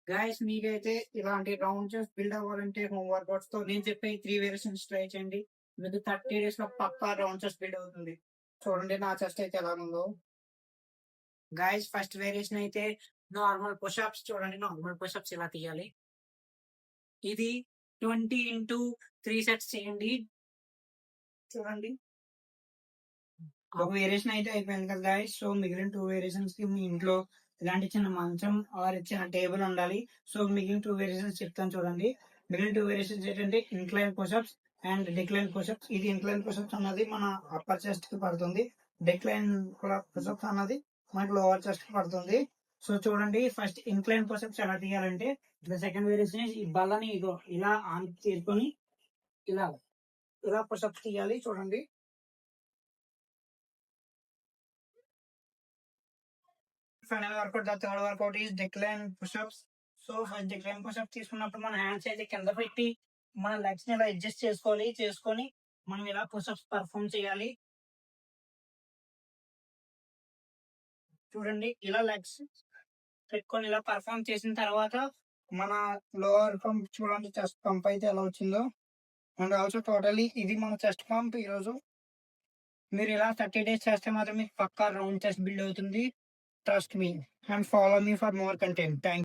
Guys మీకైతే ఇలాంటి round chest build అవ్వాలంటే హోమ్ వర్కౌట్స్ తో నేను చెప్పే 3 వేరియేషన్స్ ట్రై చేయండి. మీకు 30 డేస్ లో పక్కా రౌండ్ చెస్ట్ బిల్డ్ అవుతుంది. చూడండి నా చెస్ట్ అయితే ఎలా ఉందో. గైస్ ఫస్ట్ వేరియేషన్ అయితే నార్మల్ పుషప్స్. చూడండి నార్మల్ పుషప్స్ ఇలా తీయాలి. ఇది 20 x 3 చేయండి. చూడండి ఒక వేరియేషన్ అయితే అయిపోయింది కదా గైస్. సో మిగిలిన 2 వేరియేషన్స్ కి మీ ఇంట్లో ఇలాంటి చిన్న మంచం ఆర్ చిన్న టేబుల్ ఉండాలి. సో మిగిలిన 2 వేరియేషన్స్ చెప్తాను చూడండి. మిగిలిన 2 వేరియేషన్స్ ఏంటంటే incline pushups and decline pushups. ఇది ఇంక్లైన్ పుషప్స్ అన్నది మన అప్పర్ చెస్ట్ కి పడుతుంది. డిక్లైన్ పుషప్స్ అన్నది మనకి లోవర్ చెస్ట్ కి పడుతుంది. సో చూడండి ఫస్ట్ ఇంక్లైన్ పుషప్స్ ఎలా తీయాలంటే సెకండ్ వేరియేషన్ ఈ బల్లని ఇలా ఆన్ తీసుకొని ఇలా ఇలా పుషప్స్ తీయాలి. చూడండి final workout the third workout is decline pushups. So first decline pushup తీసుకున్నప్పుడు మన హ్యాండ్స్ అయితే కింద పెట్టి మన లెగ్స్ ని ఇలా అడ్జస్ట్ చేసుకొని మనం ఇలా పుషప్స్ పర్ఫామ్ చేయాలి. చూడండి ఇలా లెగ్స్ పెట్టుకొని ఇలా పర్ఫామ్ చేసిన తర్వాత మన లోవర్ పంప్ చూడండి, చెస్ట్ పంప్ అయితే ఎలా వచ్చిందో. అండ్ ఆల్సో టోటలీ ఇది మన చెస్ట్ పంప్. ఈరోజు మీరు ఇలా 30 డేస్ చేస్తే మాత్రం మీకు పక్కా రౌండ్ చెస్ట్ బిల్డ్ అవుతుంది. Trust me and follow me for more content. Thank